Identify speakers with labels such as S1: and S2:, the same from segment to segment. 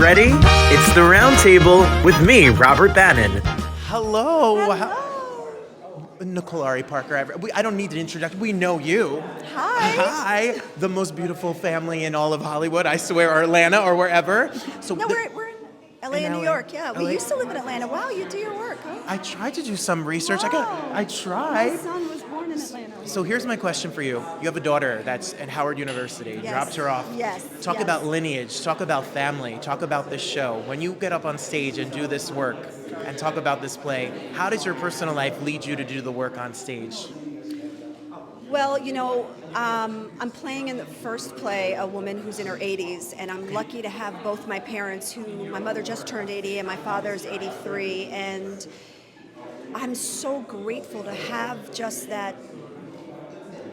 S1: ready? It's the Roundtable with me, Robert Bannon.
S2: Hello. Nicole Ari Parker. I don't need an introduction. We know you.
S3: Hi.
S2: Hi. The most beautiful family in all of Hollywood, I swear, or Atlanta, or wherever.
S3: So we're in LA and New York. Yeah, we used to live in Atlanta. Wow, you do your work, huh?
S2: I tried to do some research.
S3: Wow.
S2: I tried.
S3: My son was born in Atlanta.
S2: So here's my question for you. You have a daughter that's at Howard University.
S3: Yes.
S2: Dropped her off.
S3: Yes.
S2: Talk about lineage. Talk about family. Talk about this show. When you get up on stage and do this work and talk about this play, how does your personal life lead you to do the work on stage?
S3: Well, I'm playing in the first play a woman who's in her 80s, and I'm lucky to have both my parents, my mother just turned 80 and my father's 83, and I'm so grateful to have just that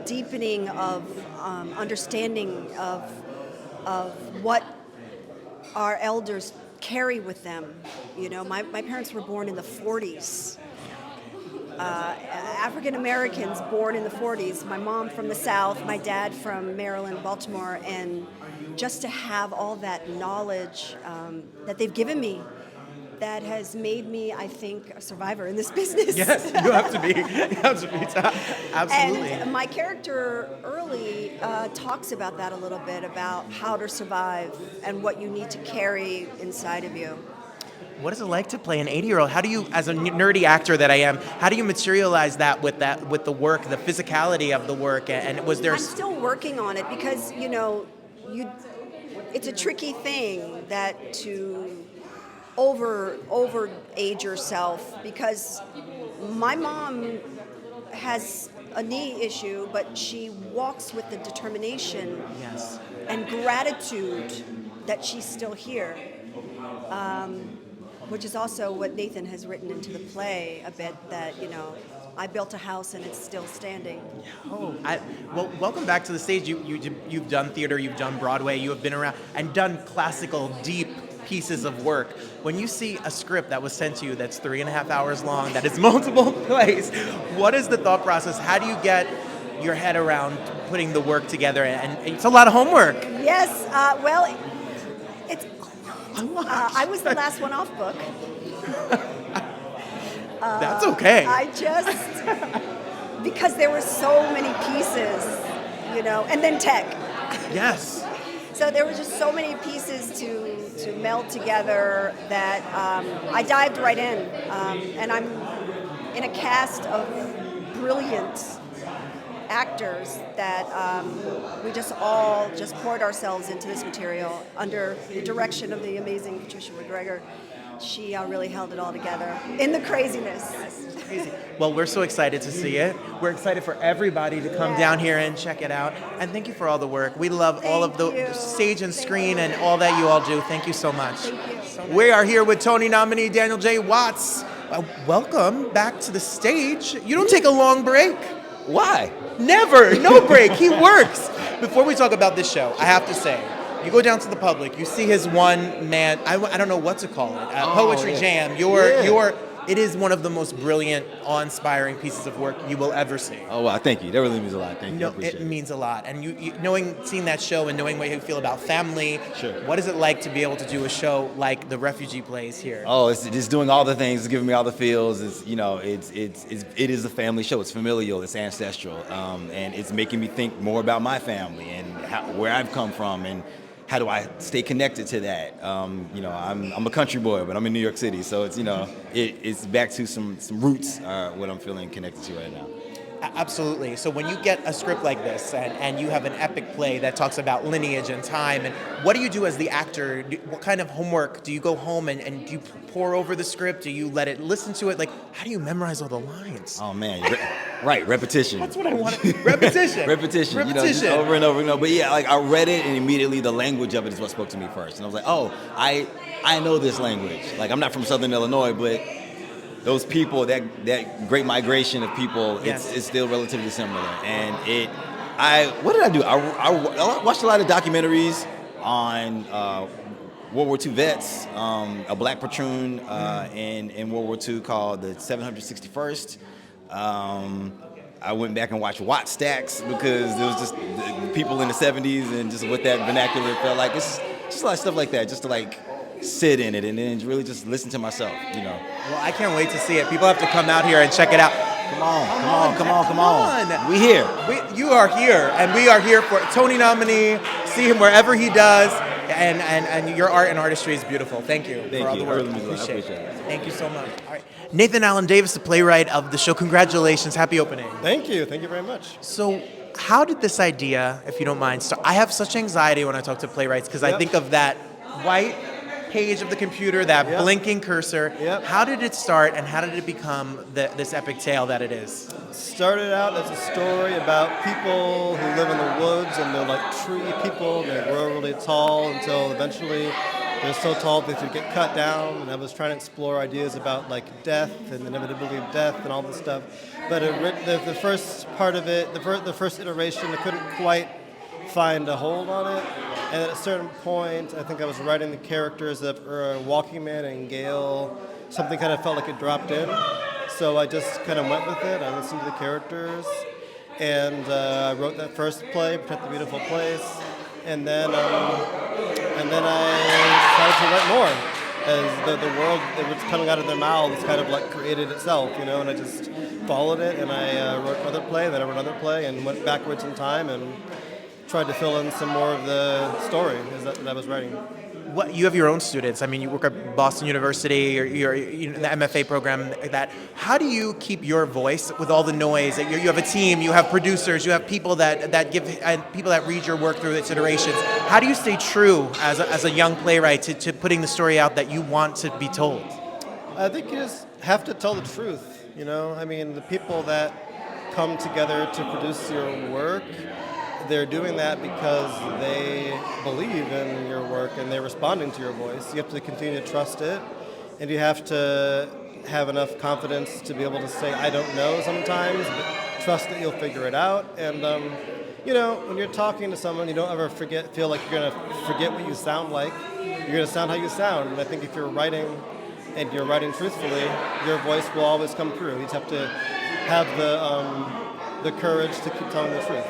S3: deepening of understanding of what our elders carry with them. My parents were born in the 40s. African Americans born in the 40s. My mom from the South, my dad from Maryland, Baltimore, and just to have all that knowledge that they've given me, that has made me, I think, a survivor in this business.
S2: Yes, you have to be. Absolutely.
S3: And my character early talks about that a little bit, about how to survive and what you need to carry inside of you.
S2: What is it like to play an 80-year-old? How do you, as a nerdy actor that I am, how do you materialize that with the work, the physicality of the work? And was there?
S3: I'm still working on it because it's a tricky thing that to over age yourself, because my mom has a knee issue, but she walks with the determination
S2: Yes.
S3: and gratitude that she's still here. Which is also what Nathan has written into the play a bit, that, I built a house and it's still standing.
S2: Oh, well, welcome back to the stage. You've done theater, you've done Broadway, you have been around and done classical, deep pieces of work. When you see a script that was sent to you that's 3.5 hours long, that is multiple plays, what is the thought process? How do you get your head around putting the work together? And it's a lot of homework.
S3: Yes, it's... I was the last one off book.
S2: That's okay.
S3: Because there were so many pieces, and then tech.
S2: Yes.
S3: So there were just so many pieces to meld together that I dived right in. And I'm in a cast of brilliant actors that we just all poured ourselves into this material under the direction of the amazing Patricia McGregor. She really held it all together in the craziness.
S2: It's crazy. Well, we're so excited to see it. We're excited for everybody to come down here and check it out. And thank you for all the work. We love all of the stage and screen and all that you all do. Thank you so much.
S3: Thank you.
S2: We are here with Tony nominee Daniel J. Watts. Welcome back to the stage. You don't take a long break.
S4: Why?
S2: Never. No break. He works. Before we talk about this show, I have to say, you go down to the public, you see his one-man, I don't know what to call it, poetry jam. It is one of the most brilliant, awe-inspiring pieces of work you will ever see.
S4: Oh, wow, thank you. That really means a lot. Thank you.
S2: No,
S4: I appreciate
S2: it means a lot. And seeing that show and knowing what you feel about family,
S4: Sure.
S2: What is it like to be able to do a show like the Refuge Plays here?
S4: Oh, it's just doing all the things, it's giving me all the feels. It is a family show. It's familial, it's ancestral, and it's making me think more about my family and where I've come from and how do I stay connected to that? I'm a country boy, but I'm in New York City, so it's back to some roots. What I'm feeling connected to right now.
S2: Absolutely. So when you get a script like this and you have an epic play that talks about lineage and time, and what do you do as the actor? What kind of homework? Do you go home and do you pour over the script? Do you let it listen to it? Like, how do you memorize all the lines?
S4: Oh, man. Right, repetition.
S2: That's what I wanted. Repetition.
S4: Repetition. Just over and over and over. But yeah, like I read it and immediately the language of it is what spoke to me first. And I was like, oh, I know this language. Like I'm not from Southern Illinois, but those people, that great migration of people,
S2: yes.
S4: it's still relatively similar. And what did I do? I watched a lot of documentaries on World War II vets, a black platoon in World War II called the 761st. I went back and watched Watt Stacks because there was just people in the 70s and just what that vernacular felt like. It's just a lot of stuff like that, just to like sit in it and then really just listen to myself,
S2: Well, I can't wait to see it. People have to come out here and check it out.
S4: Come on. We here.
S2: You are here, and we are here for Tony nominee. See him wherever he does, and your art and artistry is beautiful. Thank you for all the work. I appreciate it. Thank you so much. All right. Nathan Allen Davis, the playwright of the show. Congratulations. Happy opening.
S5: Thank you very much.
S2: So, how did this idea, if you don't mind, start? I have such anxiety when I talk to playwrights because I think of that white page of the computer, that blinking cursor. How did it start, and how did it become this epic tale that it is?
S5: It started out as a story about people who live in the woods, and they're like tree people. They grow really tall until eventually they're so tall they could get cut down. And I was trying to explore ideas about like death and the inevitability of death and all this stuff. But the first part of it, the first iteration, I couldn't quite find a hold on it. And at a certain point, I think I was writing the characters of Walking Man and Gail. Something kind of felt like it dropped in. So I just kind of went with it. I listened to the characters. And I wrote that first play, Protect the Beautiful Place. And then I started to write more. As the world that was coming out of their mouths kind of like created itself, and I just followed it. And I wrote another play, then I wrote another play, and went backwards in time and tried to fill in some more of the story that I was writing.
S2: What, you have your own students. I mean, you work at Boston University, or you're in the MFA program. Like that. How do you keep your voice with all the noise? You have a team, you have producers, you have people that give, and people that read your work through its iterations. How do you stay true as a young playwright to putting the story out that you want to be told?
S5: I think you just have to tell the truth. I mean, the people that come together to produce your work, they're doing that because they believe in your work and they're responding to your voice. You have to continue to trust it, and you have to have enough confidence to be able to say, I don't know sometimes, but trust that you'll figure it out. And, when you're talking to someone, you don't ever feel like you're going to forget what you sound like. You're going to sound how you sound. And I think if you're writing and you're writing truthfully, your voice will always come through. You just have to have the courage to keep telling the truth.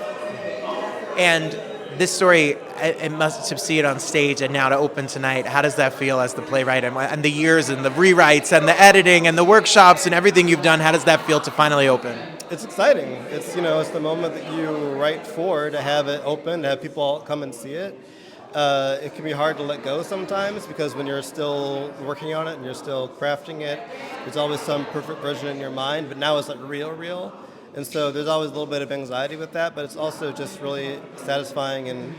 S2: And this story, it must have seen it on stage and now to open tonight. How does that feel as the playwright, and the years and the rewrites and the editing and the workshops and everything you've done? How does that feel to finally open?
S5: It's exciting. It's it's the moment that you write for, to have it open, to have people come and see it. It can be hard to let go sometimes because when you're still working on it and you're still crafting it, there's always some perfect version in your mind. But now it's like real. And so there's always a little bit of anxiety with that, but it's also just really satisfying and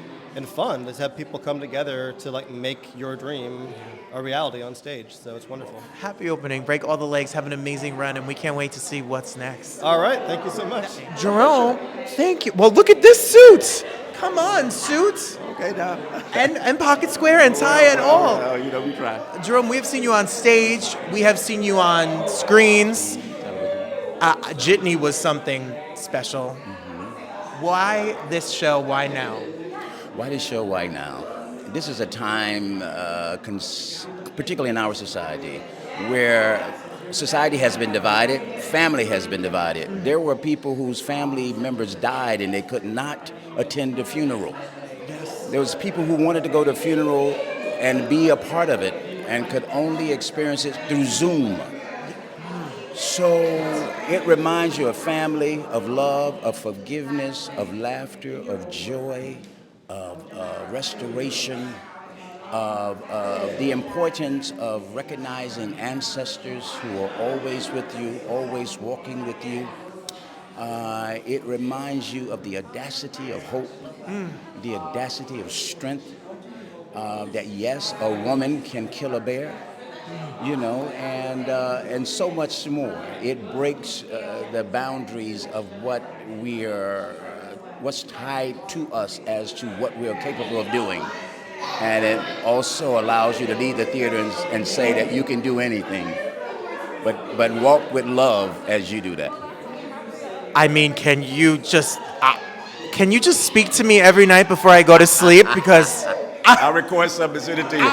S5: fun to have people come together to like make your dream a reality on stage. So it's wonderful.
S2: Happy opening. Break all the legs. Have an amazing run, and we can't wait to see what's next.
S5: All right. Thank you so much.
S2: Jerome, thank you. Well, look at this suit. Come on, suit.
S6: Okay, now.
S2: And pocket square and tie and all.
S6: Well, we try.
S2: Jerome, we have seen you on stage. We have seen you on screens. Jitney was something special. Mm-hmm. Why this show? Why now?
S6: Why this show? Why now? This is a time, particularly in our society, where society has been divided, family has been divided. Mm-hmm. There were people whose family members died and they could not attend the funeral.
S2: Yes.
S6: There was people who wanted to go to the funeral and be a part of it and could only experience it through Zoom. So it reminds you of family, of love, of forgiveness, of laughter, of joy, of restoration, of the importance of recognizing ancestors who are always with you, always walking with you. It reminds you of the audacity of hope, the audacity of strength, that yes, a woman can kill a bear. And so much more. It breaks the boundaries of what's tied to us as to what we are capable of doing. And it also allows you to leave the theater and say that you can do anything, but walk with love as you do that.
S2: I mean, can you just speak to me every night before I go to sleep? Because
S6: I'll record something and send it to you.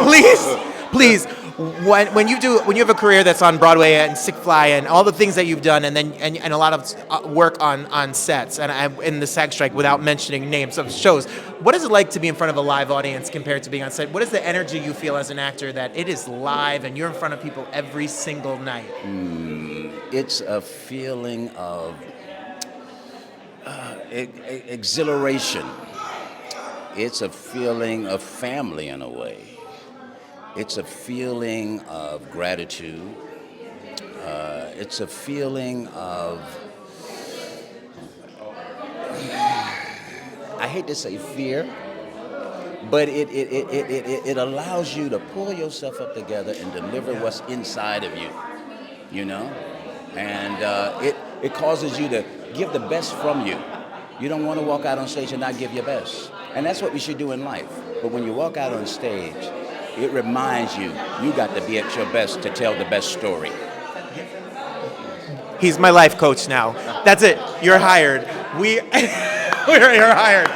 S2: Please. Please, when you have a career that's on Broadway and Sick Fly and all the things that you've done, and a lot of work on sets and in the SAG strike, without mentioning names of shows, what is it like to be in front of a live audience compared to being on set? What is the energy you feel as an actor that it is live and you're in front of people every single night?
S6: It's a feeling of exhilaration. It's a feeling of family in a way. It's a feeling of gratitude. It's a feeling of, I hate to say fear, but it allows you to pull yourself up together and deliver what's inside of you, you know? And it causes you to give the best from you. You don't want to walk out on stage and not give your best. And that's what we should do in life. But when you walk out on stage, it reminds you got to be at your best to tell the best story.
S2: He's my life coach now. That's it. You're hired. You're hired.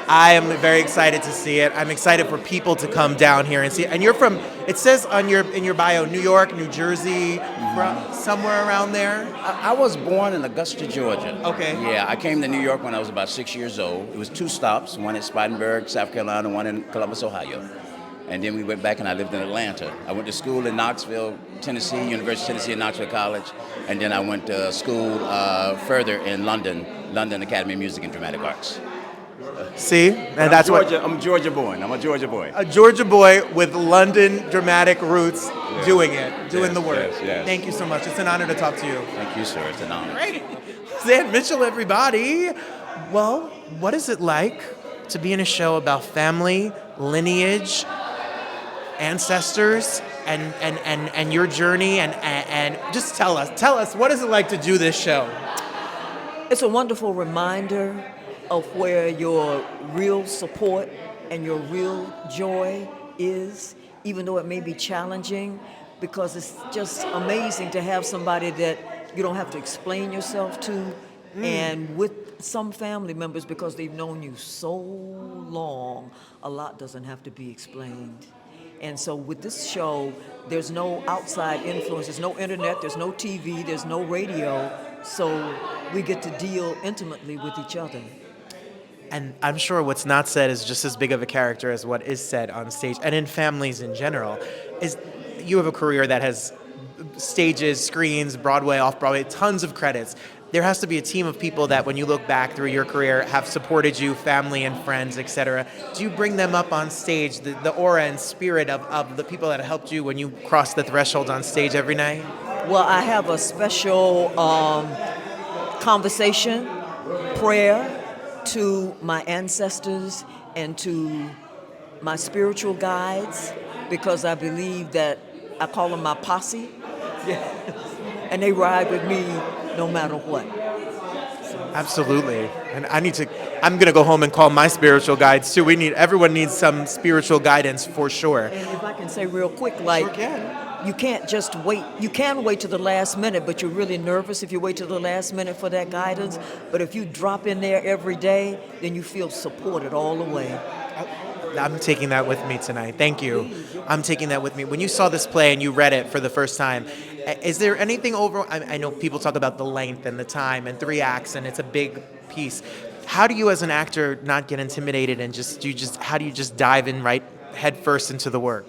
S2: I am very excited to see it. I'm excited for people to come down here and see it. And you're from, it says in your bio, New York, New Jersey, somewhere around there?
S6: I was born in Augusta, Georgia.
S2: Okay.
S6: Yeah, I came to New York when I was about 6 years old. It was 2 stops, one at Spartanburg, South Carolina, one in Columbus, Ohio. And then we went back and I lived in Atlanta. I went to school in Knoxville, Tennessee, University of Tennessee at Knoxville College. And then I went to school further in London Academy of Music and Dramatic Arts.
S2: See? And that's
S6: I'm Georgia born. I'm a Georgia boy.
S2: A Georgia boy with London dramatic roots doing the work.
S6: Yes.
S2: Thank you so much. It's an honor to talk to you.
S6: Thank you, sir. It's an honor.
S2: Great. Lizan Mitchell, everybody. Well, what is it like to be in a show about family, lineage, ancestors, and your journey, and just tell us, what is it like to do this show?
S7: It's a wonderful reminder of where your real support and your real joy is, even though it may be challenging, because it's just amazing to have somebody that you don't have to explain yourself to, and with some family members, because they've known you so long, a lot doesn't have to be explained. And so with this show, there's no outside influence, there's no internet, there's no TV, there's no radio, so we get to deal intimately with each other.
S2: And I'm sure what's not said is just as big of a character as what is said on stage, and in families in general. Is you have a career that has stages, screens, Broadway, off-Broadway, tons of credits. There has to be a team of people that, when you look back through your career, have supported you, family and friends, etc. Do you bring them up on stage, the aura and spirit of the people that helped you when you cross the threshold on stage every night?
S7: Well, I have a special conversation, prayer, to my ancestors and to my spiritual guides, because I believe that I call them my posse, and they ride with me no matter what.
S2: Absolutely. And I'm going to go home and call my spiritual guides too. Everyone needs some spiritual guidance for sure.
S7: And if I can say real quick, like,
S2: Sure can.
S7: you can't just wait. You can wait to the last minute, but you're really nervous if you wait to the last minute for that guidance. But if you drop in there every day, then you feel supported all the way.
S2: I'm taking that with me tonight. Thank you. I'm taking that with me. When you saw this play and you read it for the first time, is there anything over? I know people talk about the length and the time and 3 acts, and it's a big piece. How do you, as an actor, not get intimidated and how do you just dive in right head first into the work?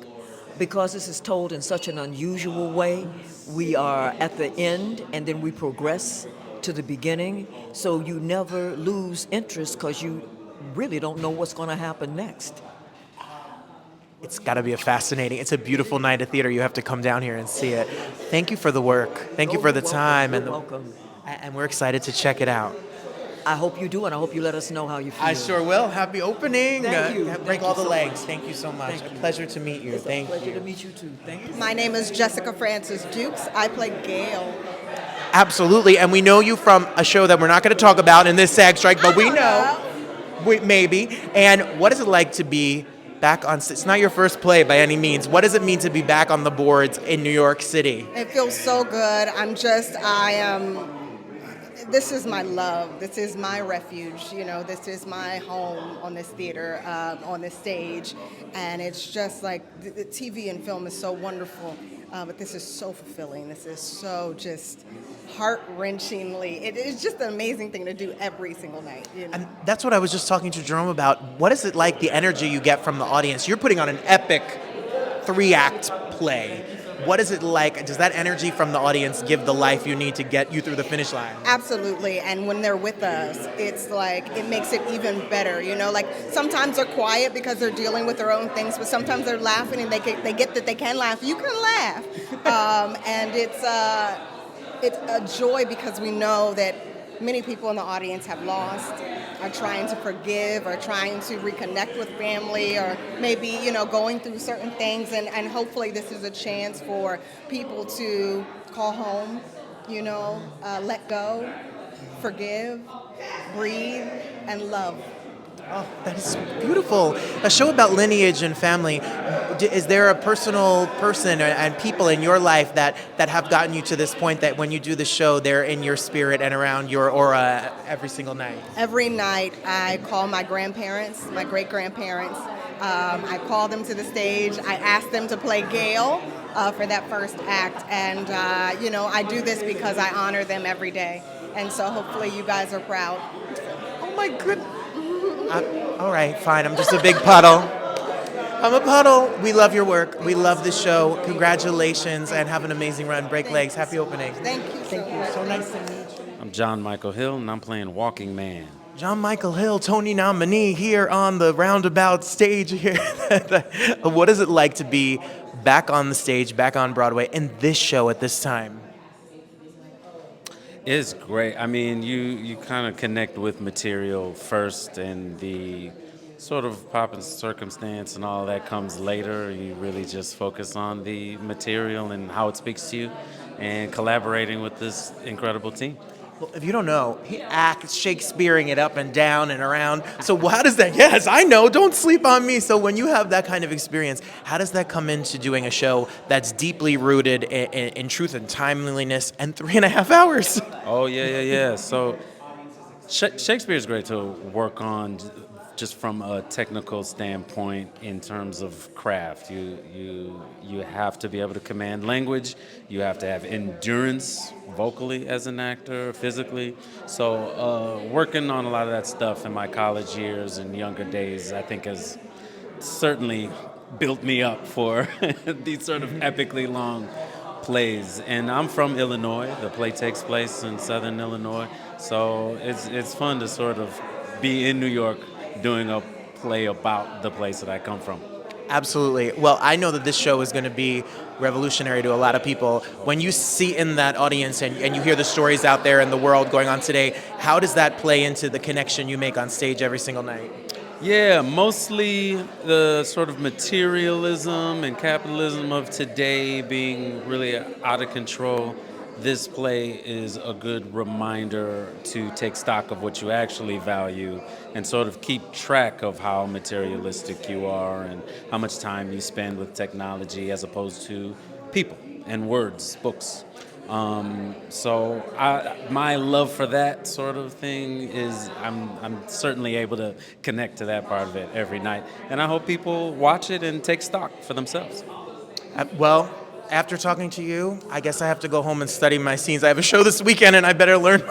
S7: Because this is told in such an unusual way, we are at the end and then we progress to the beginning. So you never lose interest because you really don't know what's going to happen next.
S2: It's got to be it's a beautiful night at theater. You have to come down here and see it. Thank you for the work. Thank you for the time.
S7: You're welcome.
S2: And we're excited to check it out.
S7: I hope you do, and I hope you let us know how you feel.
S2: I sure will. Happy opening.
S7: Thank you.
S2: Break
S7: Thank
S2: all
S7: you
S2: the
S7: so
S2: legs.
S7: much.
S2: Thank you so much.
S7: Thank you.
S2: A pleasure to meet you.
S7: It's
S2: Thank
S7: a pleasure
S2: you.
S7: to meet you too. Thank you.
S8: My name is Jessica Francis Dukes. I play Gail.
S2: Absolutely. And we know you from a show that we're not going to talk about in this SAG strike, but we know. Maybe. And what is it like to be back on? It's not your first play by any means. What does it mean to be back on the boards in New York City?
S8: It feels so good. this is my love. This is my refuge. This is my home on this theater, on this stage. And it's just like the TV and film is so wonderful, but this is so fulfilling. This is so just heart-wrenchingly. It is just an amazing thing to do every single night.
S2: And that's what I was just talking to Jerome about. What is it like, the energy you get from the audience? You're putting on an epic 3-act play. What is it like? Does that energy from the audience give the life you need to get you through the finish line?
S8: Absolutely. And when they're with us, it's like, it makes it even better. Like sometimes they're quiet because they're dealing with their own things, but sometimes they're laughing and they get that they can laugh. You can laugh. And it's a joy because we know that many people in the audience have lost, are trying to forgive, are trying to reconnect with family, or maybe, going through certain things. And hopefully this is a chance for people to call home, let go, forgive, breathe, and love.
S2: Oh, that is beautiful. A show about lineage and family. Is there a personal person and people in your life that have gotten you to this point that when you do the show, they're in your spirit and around your aura every single night?
S8: Every night I call my grandparents, my great-grandparents. I call them to the stage. I ask them to play Gail for that first act. And, I do this because I honor them every day. And so hopefully you guys are proud.
S2: Oh, my goodness. All right, fine. I'm just a big puddle. I'm a puddle. We love your work. We love the show. Congratulations and have an amazing run. Break legs. Happy opening.
S8: Thank you so much.
S2: So nice to meet you.
S9: I'm Jon Michael Hill, and I'm playing Walking Man.
S2: Jon Michael Hill, Tony nominee, here on the Roundabout stage here. What is it like to be back on the stage, back on Broadway, in this show at this time?
S9: It's great. I mean, you kind of connect with material first, and the sort of pop and circumstance and all that comes later. You really just focus on the material and how it speaks to you, and collaborating with this incredible team.
S2: Well, if you don't know, he acts Shakespeareing it up and down and around. So how does that, yes, I know, don't sleep on me. So when you have that kind of experience, how does that come into doing a show that's deeply rooted in truth and timeliness and 3.5 hours?
S9: Oh, yeah. So Shakespeare is great to work on just from a technical standpoint in terms of craft. You have to be able to command language. You have to have endurance vocally as an actor, physically. So working on a lot of that stuff in my college years and younger days, I think has certainly built me up for these sort of epically long plays. And I'm from Illinois. The play takes place in Southern Illinois. So it's fun to sort of be in New York doing a play about the place that I come from.
S2: Absolutely. Well, I know that this show is going to be revolutionary to a lot of people. When you see in that audience and you hear the stories out there in the world going on today, how does that play into the connection you make on stage every single night?
S9: Yeah, mostly the sort of materialism and capitalism of today being really out of control. This play is a good reminder to take stock of what you actually value and sort of keep track of how materialistic you are and how much time you spend with technology as opposed to people and words, books. So my love for that sort of thing is I'm certainly able to connect to that part of it every night. And I hope people watch it and take stock for themselves.
S2: Well, after talking to you, I guess I have to go home and study my scenes. I have a show this weekend, and I better learn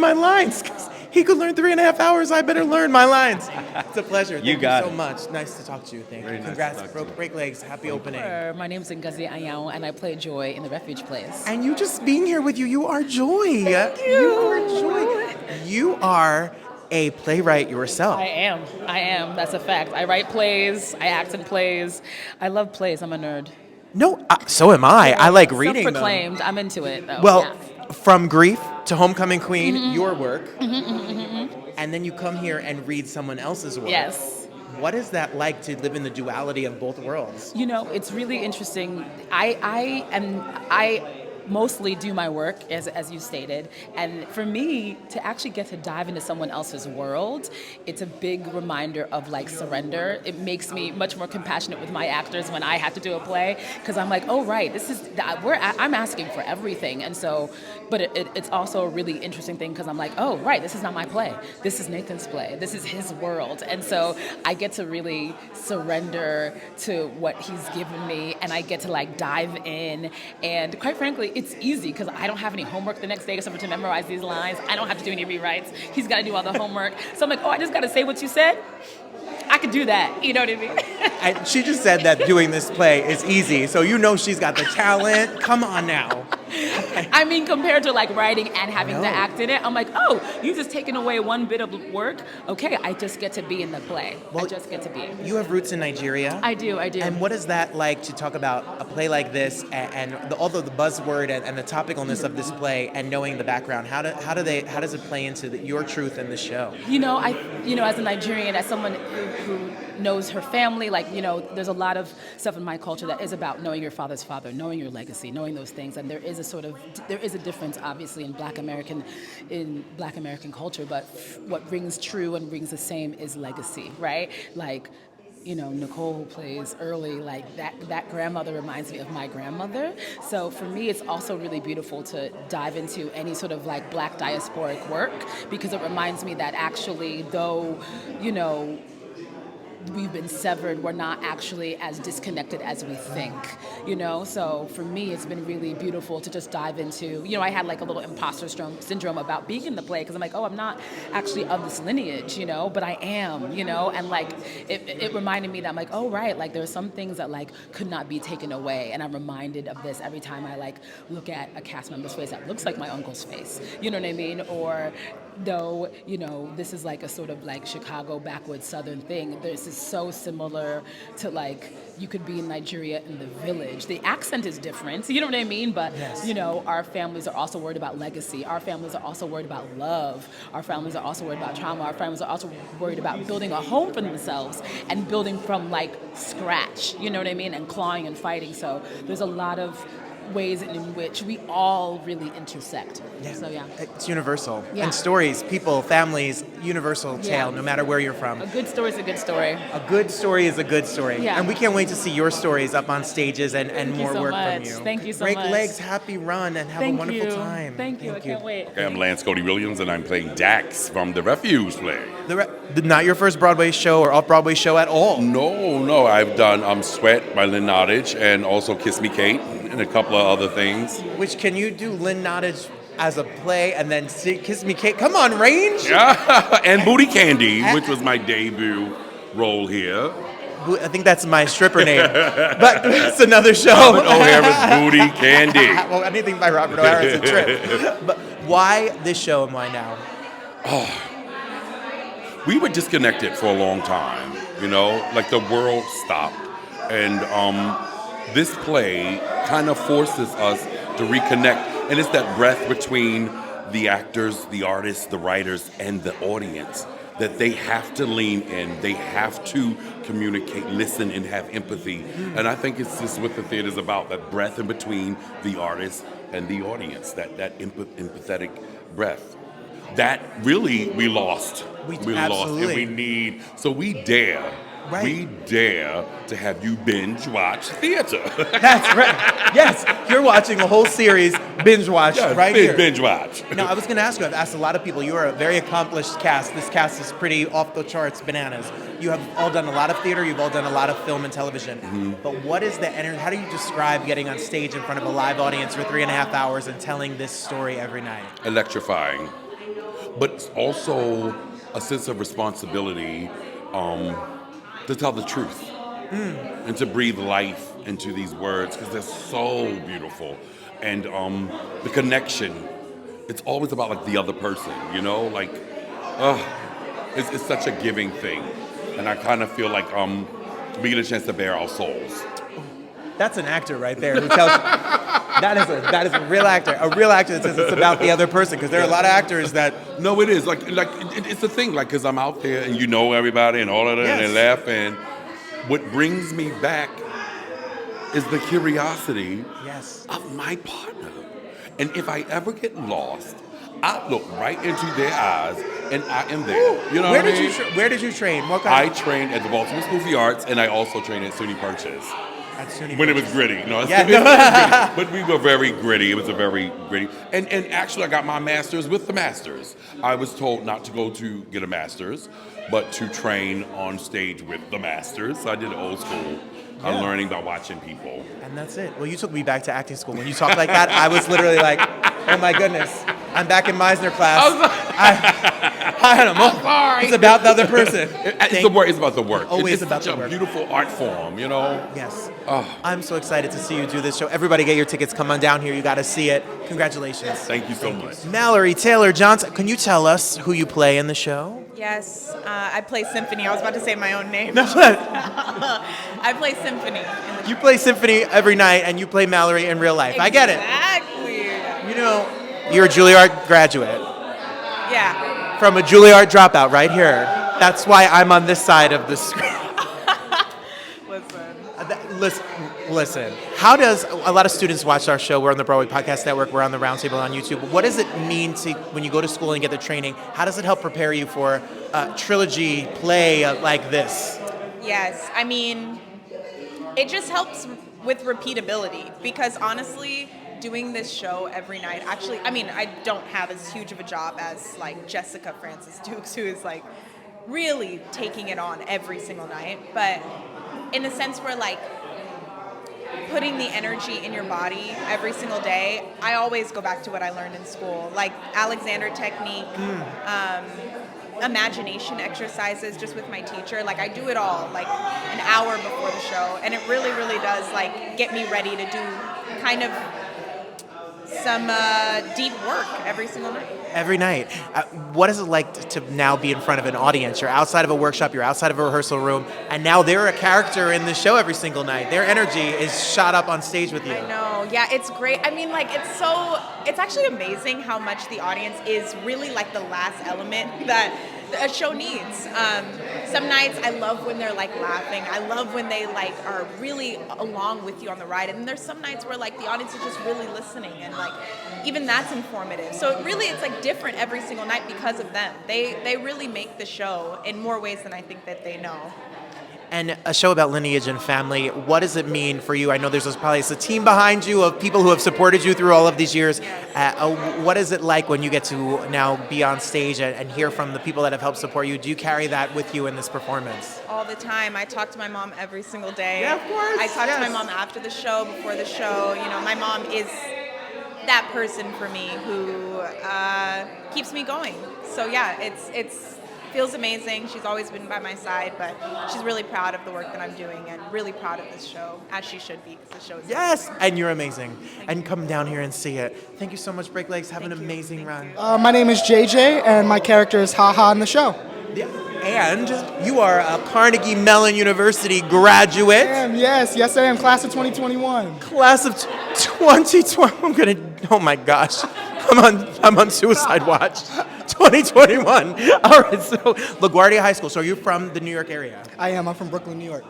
S2: my lines. 'Cause he could learn 3.5 hours. I better learn my lines. It's a pleasure. Thank you so much. Nice to talk to you. Thank you. Congrats. Break legs. Happy opening.
S10: My name is Ngozi Anyanwg, and I play Joy in the Refuge Plays.
S2: And you just being here with you, you are Joy.
S10: Thank you.
S2: You are Joy. You are a playwright yourself.
S10: I am. That's a fact. I write plays. I act in plays. I love plays. I'm a nerd.
S2: No, so am I. I like reading them.
S10: Self-proclaimed. I'm into it, though.
S2: Well,
S10: yeah.
S2: From Grief to Homecoming Queen, your work, and then you come here and read someone else's work.
S10: Yes.
S2: What is that like to live in the duality of both worlds?
S10: You know, it's really interesting. mostly do my work, as you stated. And for me, to actually get to dive into someone else's world, it's a big reminder of like surrender. It makes me much more compassionate with my actors when I have to do a play, because I'm like, oh right, I'm asking for everything. And so, but it's also a really interesting thing, because I'm like, oh right, this is not my play. This is Nathan's play. This is his world. And so I get to really surrender to what he's given me, and I get to like dive in. And quite frankly, it's easy because I don't have any homework the next day except for to memorize these lines. I don't have to do any rewrites. He's got to do all the homework. So I'm like, oh, I just got to say what you said. I could do that. You know what I mean?
S2: And she just said that doing this play is easy, so you know she's got the talent. Come on now.
S10: I mean, compared to like writing and having to act in it, I'm like, oh, you've just taken away one bit of work. Okay, I just get to be in the play.
S2: Well,
S10: I just get to be.
S2: You have roots in Nigeria.
S10: I do.
S2: And what is that like to talk about a play like this, and although the buzzword and the topicalness of this play, and knowing the background, how does it play into your truth in the show?
S10: As a Nigerian, as someone who knows her family, there's a lot of stuff in my culture that is about knowing your father's father, knowing your legacy, knowing those things, and there is a difference, obviously, in Black American culture, but what rings true and rings the same is legacy, right? Like, Nicole, who plays early, like that grandmother reminds me of my grandmother. So for me, it's also really beautiful to dive into any sort of like Black diasporic work, because it reminds me that actually, though, we've been severed, we're not actually as disconnected as we think, So for me, it's been really beautiful to just dive into, I had like a little imposter syndrome about being in the play, because I'm like, oh, I'm not actually of this lineage, but I am, and like, it reminded me that I'm like, oh, right, like there are some things that like could not be taken away. And I'm reminded of this every time I like look at a cast member's face that looks like my uncle's face, you know what I mean? Or though, this is like a sort of like Chicago backwoods Southern thing, this is so similar to like, you could be in Nigeria in the village. The accent is different, you know what I mean? But,
S2: yes.
S10: Our families are also worried about legacy. Our families are also worried about love. Our families are also worried about trauma. Our families are also worried about building a home for themselves and building from like scratch, you know what I mean? And clawing and fighting. So there's a lot of ways in which we all really intersect.
S2: Yeah.
S10: So yeah.
S2: It's universal.
S10: Yeah.
S2: And stories, people, families, universal tale, no matter where you're from.
S10: A good story is a good story.
S2: A good story is a good story.
S10: Yeah.
S2: And we can't wait to see your stories up on stages and more work from you.
S10: Thank you so
S2: Break
S10: much.
S2: legs, happy run, and have a wonderful time.
S10: Thank you. I can't wait.
S11: Okay, I'm Lance Cody Williams, and I'm playing Dax from the Refuge Plays.
S2: Not your first Broadway show or off-Broadway show at all?
S11: No. I've done Sweat by Lynn Nottage, and also Kiss Me Kate, and a couple of other things.
S2: Which, can you do Lynn Nottage as a play and then Kiss Me Kate? Come on, range!
S11: Yeah, and Booty Candy, which was my debut role here.
S2: I think that's my stripper name, but it's another show.
S11: Robert O'Hara's Booty Candy.
S2: Well, anything by Robert O'Hara is a trip. But why this show and why now?
S11: We were disconnected for a long time, like the world stopped. And this play kind of forces us to reconnect. And it's that breath between the actors, the artists, the writers, and the audience, that they have to lean in, they have to communicate, listen, and have empathy. And I think it's just what the theater is about, that breath in between the artist and the audience, that empathetic breath. That really we lost. We lost, and we need, so we dare.
S2: Right.
S11: We dare to have you binge watch theater.
S2: That's right. Yes, you're watching a whole series binge watch here.
S11: Binge watch.
S2: Now, I was going to ask you, I've asked a lot of people, you are a very accomplished cast. This cast is pretty off the charts bananas. You have all done a lot of theater, you've all done a lot of film and television. Mm-hmm. But what is the energy, how do you describe getting on stage in front of a live audience for 3.5 hours and telling this story every night?
S11: Electrifying. But also a sense of responsibility to tell the truth and to breathe life into these words, because they're so beautiful. And the connection, it's always about like the other person, it's such a giving thing. And I kind of feel like we get a chance to bear our souls.
S2: That's an actor right there who tells that is a real actor. A real actor that says it's about the other person, because there are a lot of actors that...
S11: No, it is. It's the thing, because I'm out there and everybody and all of that, and they laugh. And what brings me back is the curiosity of my partner. And if I ever get lost, I look right into their eyes and I am there. You know
S2: Where
S11: what I
S2: did
S11: mean?
S2: Where did you train? What
S11: I
S2: kind
S11: trained at the Baltimore School of the Arts, and I also trained at SUNY Purchase.
S2: At SUNY
S11: When it was
S2: Purchase.
S11: gritty. No,
S2: Yeah.
S11: it was gritty. But we were very gritty. It was a very gritty. And actually, I got my master's with the masters. I was told not to go to get a master's, but to train on stage with the masters. So I did old school. I'm learning by watching people.
S2: And that's it. Well, you took me back to acting school. When you talked like that, I was literally like, oh my goodness. I'm back in Meisner class. I don't know.
S11: Sorry.
S2: It's about the other person.
S11: It's about the work.
S2: Always
S11: it's
S2: about
S11: such
S2: the work.
S11: a beautiful art form, you know?
S2: Yes.
S11: Oh.
S2: I'm so excited to see you do this show. Everybody get your tickets. Come on down here. You got to see it. Congratulations.
S11: Thank you so much.
S2: Mallory Taylor Johnson, can you tell us who you play in the show?
S12: Yes, I play Symphony. I was about to say my own name.
S2: No.
S12: I play Symphony.
S2: You play Symphony every night, and you play Mallory in real life. I get it.
S12: Exactly.
S2: You know, you're a Juilliard graduate.
S12: Yeah.
S2: From a Juilliard dropout right here. That's why I'm on this side of the screen. Listen. How does a lot of students watch our show? We're on the Broadway Podcast Network. We're on the Roundtable on YouTube. What does it mean to when you go to school and get the training? How does it help prepare you for a trilogy play like this?
S12: Yes, I mean, it just helps with repeatability because honestly, doing this show every night, actually, I mean, I don't have as huge of a job as like Jessica Francis Dukes, who is like really taking it on every single night. But in the sense where like putting the energy in your body every single day, I always go back to what I learned in school, like Alexander technique, imagination exercises just with my teacher. Like I do it all like an hour before the show, and it really, really does like get me ready to do kind of some deep work every single night.
S2: Every night. What is it like to now be in front of an audience? You're outside of a workshop, you're outside of a rehearsal room, and now they're a character in the show every single night. Their energy is shot up on stage with you.
S12: I know. Yeah, it's great. I mean, like, it's actually amazing how much the audience is really like the last element that a show needs. Some nights I love when they're like laughing. I love when they like are really along with you on the ride. And there's some nights where like the audience is just really listening, and like even that's informative. So it's like different every single night because of them. They really make the show in more ways than I think that they know.
S2: And a show about lineage and family, what does it mean for you? I know there's probably a team behind you of people who have supported you through all of these years. What is it like when you get to now be on stage and hear from the people that have helped support you? Do you carry that with you in this performance?
S12: All the time. I talk to my mom every single day.
S2: Yeah, of course.
S12: I talk to my mom after the show, before the show. You know, my mom is that person for me who keeps me going. So yeah, it's feels amazing. She's always been by my side, but she's really proud of the work that I'm doing and really proud of this show, as she should be, because the show is
S2: Yes,
S12: amazing.
S2: and you're amazing. And come down here and see it. Thank you so much, Break Legs. Have an amazing run.
S13: My name is JJ, and my character is Haha in the show.
S2: Yeah. And you are a Carnegie Mellon University graduate.
S13: Yes, I am. Class of 2021.
S2: Class of 2020. Oh my gosh. I'm on suicide watch. 2021. All right, so LaGuardia High School. So you're from the New York area?
S13: I am. I'm from Brooklyn, New York.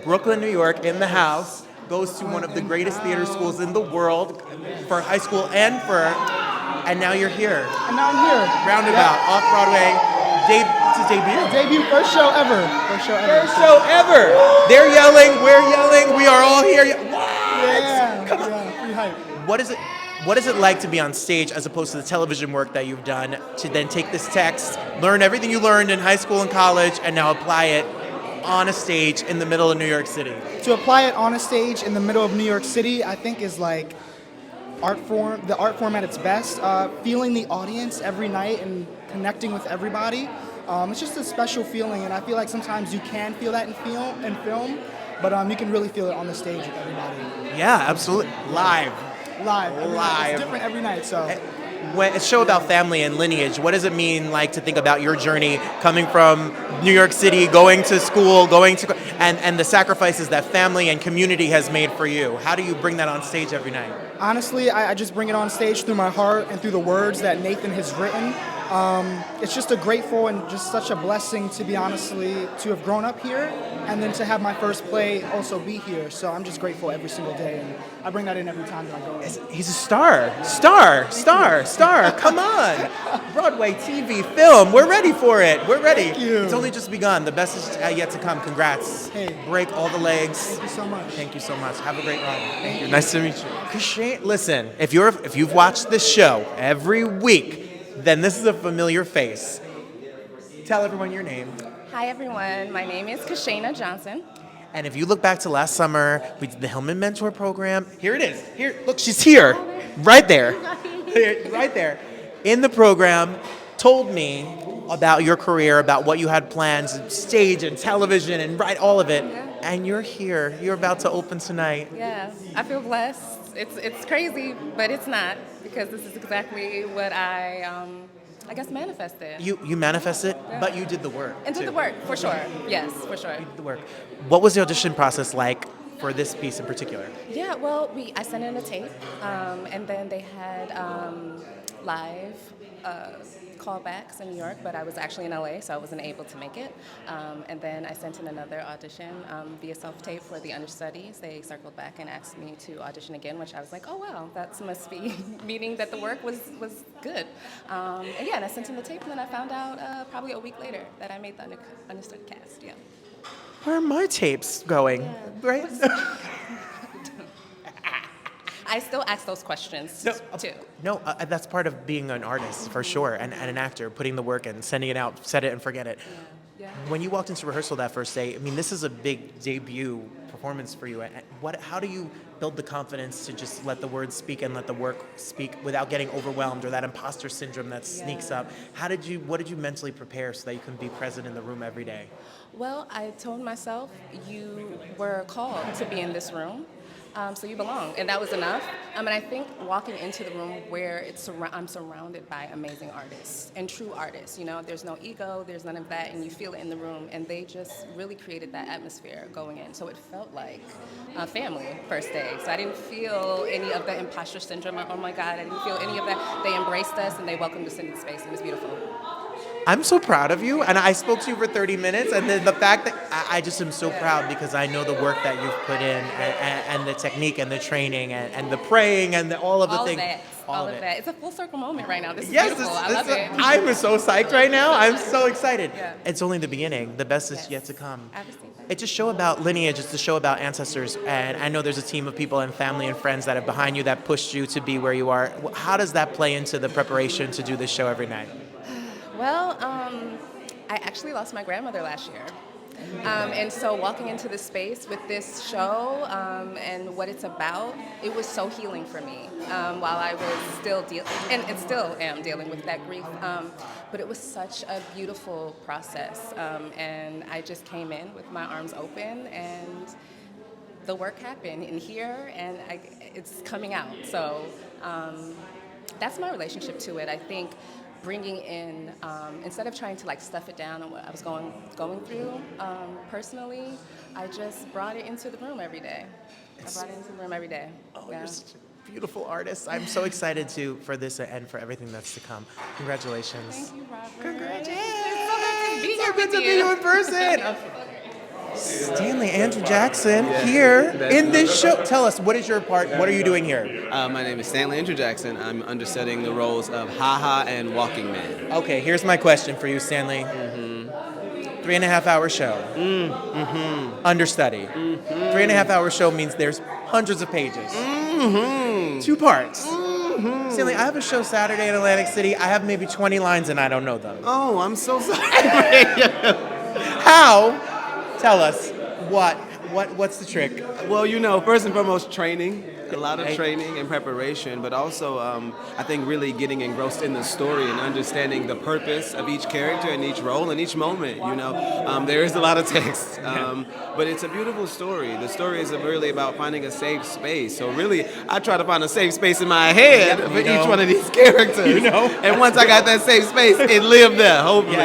S2: Brooklyn, New York, in the house. Goes to one of the greatest theater schools in the world for high school and now you're here.
S13: And now I'm here.
S2: Roundabout, off Broadway. It's a debut.
S13: First show ever.
S2: First show ever. They're yelling, we're yelling, we are all here. What?
S13: Yeah.
S2: Come on.
S13: Yeah, pretty hype.
S2: What is it like to be on stage as opposed to the television work that you've done, to then take this text, learn everything you learned in high school and college, and now apply it on a stage in the middle of New York City?
S13: To apply it on a stage in the middle of New York City, I think is like the art form at its best. Feeling the audience every night and connecting with everybody. It's just a special feeling, and I feel like sometimes you can feel that in film, but you can really feel it on the stage with everybody.
S2: Yeah, absolutely. Live.
S13: It's different every night, so.
S2: when a show about family and lineage, what does it mean like to think about your journey coming from New York City, going to school, and the sacrifices that family and community has made for you? How do you bring that on stage every night?
S13: Honestly, I just bring it on stage through my heart and through the words that Nathan has written. It's just a grateful and just such a blessing to to have grown up here and then to have my first play also be here. So I'm just grateful every single day, and I bring that in every time that I go in.
S2: He's a star. Come on. Broadway, TV, film. We're ready for it. We're ready.
S13: Thank you.
S2: It's only just begun. The best is yet to come. Congrats.
S13: Hey.
S2: Break all the legs.
S13: Thank you so much.
S2: Thank you so much. Have a great run. Thank you. Nice to meet you. Kashane, listen, if you've watched this show every week, then this is a familiar face. Tell everyone your name.
S14: Hi everyone, my name is Casa Johnson.
S2: And if you look back to last summer, we did the Hillman Mentor Program. Here it is. Here, look, she's here. Right there. Right there. In the program, told me about your career, about what you had plans, stage and television and all of it.
S14: Yeah.
S2: And you're here. You're about to open tonight.
S14: Yeah, I feel blessed. It's crazy, but it's not, because this is exactly what I guess manifested.
S2: You manifested, but you did the work.
S14: And did the work, for sure. Yes, for sure.
S2: You did the work. What was the audition process like for this piece in particular?
S14: Yeah, well, I sent in a tape, and then they had live callbacks in New York, but I was actually in LA, so I wasn't able to make it. And then I sent in another audition via self-tape for the understudies. They circled back and asked me to audition again, which I was like, oh wow, that must be meaning that the work was good. And yeah, and I sent in the tape, and then I found out probably a week later that I made the understudy cast. Yeah.
S2: Where are my tapes going?
S14: Yeah.
S2: Right?
S14: I still ask those questions too.
S2: No, that's part of being an artist, for sure, and an actor, putting the work in, sending it out, set it and forget it.
S14: Yeah.
S2: When you walked into rehearsal that first day, I mean, this is a big debut performance for you. How do you build the confidence to just let the words speak and let the work speak without getting overwhelmed or that imposter syndrome that sneaks up? What did you mentally prepare so that you can be present in the room every day?
S14: Well, I told myself, you were called to be in this room. So you belong, and that was enough. And I think walking into the room where I'm surrounded by amazing artists and true artists, there's no ego, there's none of that, and you feel it in the room, and they just really created that atmosphere going in. So it felt like a family first day. So I didn't feel any of the imposter syndrome, oh my God, I didn't feel any of that. They embraced us, and they welcomed us into the space. It was beautiful.
S2: I'm so proud of you, and I spoke to you for 30 minutes, and the fact that I just am so proud because I know the work that you've put in, and the technique, and the training, and the praying, and all of the things.
S14: All of that. It's a full circle moment right now. This is beautiful. I love it.
S2: I'm so psyched right now. I'm so excited.
S14: Yeah.
S2: It's only the beginning. The best is yet to come. It's a show about lineage. It's a show about ancestors, and I know there's a team of people and family and friends that are behind you that pushed you to be where you are. How does that play into the preparation to do this show every night?
S14: Well, I actually lost my grandmother last year. And so walking into the space with this show and what it's about, it was so healing for me while I was still and still am dealing with that grief. But it was such a beautiful process. And I just came in with my arms open, and the work happened in here, and it's coming out. So that's my relationship to it. I think bringing in, instead of trying to stuff it down on what I was going through personally, I just brought it into the room every day.
S2: Oh, you're such a beautiful artist. I'm so excited for this and for everything that's to come. Congratulations.
S14: Thank you, Robert.
S2: Congratulations.
S14: It's
S2: so good to be you in person. Stanley, Andrew Jackson here in this show. Tell us, what is your part? What are you doing here?
S15: My name is Stanley Andrew Jackson. I'm understudying the roles of Ha-Ha and Walking Man.
S2: Okay, here's my question for you, Stanley. 3.5-hour show. Understudy. 3.5-hour show means there's hundreds of pages. 2 parts. Stanley, I have a show Saturday in Atlantic City. I have maybe 20 lines and I don't know them.
S15: Oh, I'm so sorry.
S2: How? Tell us, what's the trick?
S15: Well, first and foremost, training. A lot of training and preparation, but also I think really getting engrossed in the story and understanding the purpose of each character and each role and each moment. There is a lot of text, but it's a beautiful story. The story is really about finding a safe space. So really, I try to find a safe space in my head for each one of these characters. And once I got that safe space, it lived there, hopefully.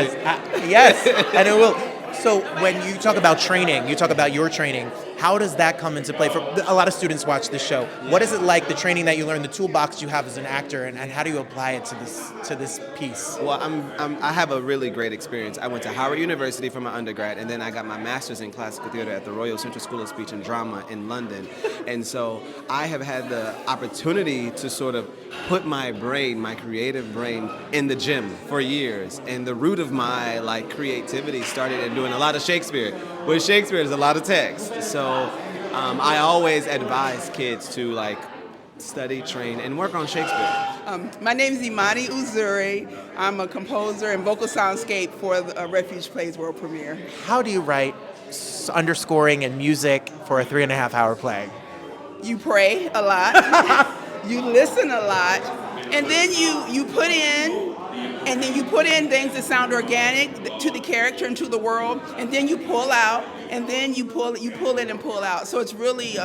S2: Yes, and it will. So when you talk about training, you talk about your training, how does that come into play? For a lot of students watch this show. What is it like, the training that you learn, the toolbox you have as an actor, and how do you apply it to this piece?
S15: Well, I have a really great experience. I went to Howard University for my undergrad, and then I got my master's in classical theater at the Royal Central School of Speech and Drama in London. And so I have had the opportunity to sort of put my brain, my creative brain, in the gym for years. And the root of my creativity started in doing a lot of Shakespeare. With Shakespeare, there's a lot of text. So I always advise kids to study, train, and work on Shakespeare.
S16: My name is Imani Uzuri. I'm a composer and vocal soundscape for the Refuge Plays world premiere.
S2: How do you write underscoring and music for a 3.5-hour play?
S16: You pray a lot. You listen a lot. And then you put in, and then you put in things that sound organic to the character and to the world, and then you pull out, and then you pull in and pull out. So it's really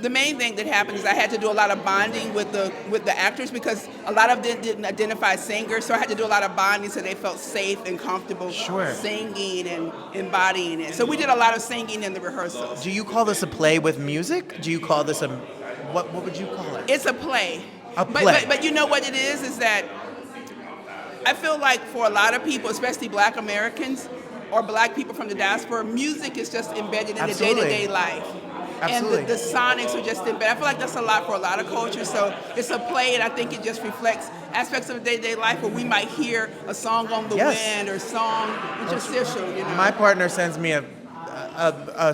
S16: the main thing that happened is I had to do a lot of bonding with the actors because a lot of them didn't identify as singers, so I had to do a lot of bonding so they felt safe and comfortable singing and embodying it. So we did a lot of singing in the rehearsals.
S2: Do you call this a play with music? Do you call this what would you call it?
S16: It's a play.
S2: A play.
S16: But you know what it is that I feel like for a lot of people, especially Black Americans or Black people from the diaspora, music is just embedded in the day-to-day life.
S2: Absolutely.
S16: And the sonics are just embedded. I feel like that's a lot for a lot of cultures. So it's a play, and I think it just reflects aspects of day-to-day life where we might hear a song on the wind or song interstitial.
S2: My partner sends me a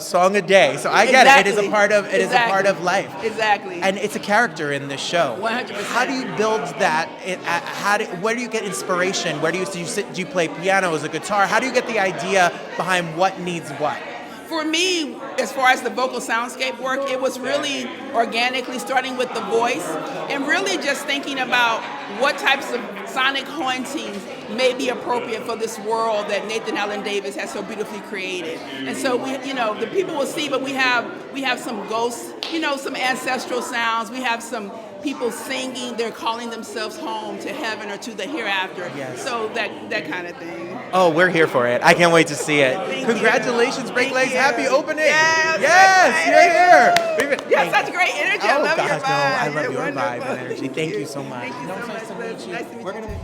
S2: song a day, so I get it. It is a part of is a part of life.
S16: Exactly.
S2: And it's a character in this show.
S16: 100%.
S2: How do you build that? Where do you get inspiration? Where do you do you play piano, as a guitar? How do you get the idea behind what needs what?
S16: For me, as far as the vocal soundscape work, it was really organically starting with the voice and really just thinking about what types of sonic hauntings may be appropriate for this world that Nathan Allen Davis has so beautifully created. And so the people will see, but we have some ghosts, some ancestral sounds. We have some people singing, they're calling themselves home to heaven or to the hereafter.
S2: Yes.
S16: So that kind of thing.
S2: Oh, we're here for it. I can't wait to see it. Congratulations, Break Legs. Happy opening. Yes, you're here.
S16: You have such great energy. I love your vibe.
S2: I love your vibe
S16: Wonderful.
S2: and energy. Thank you so much.
S16: Thank you so much. Nice to meet you.
S2: We're gonna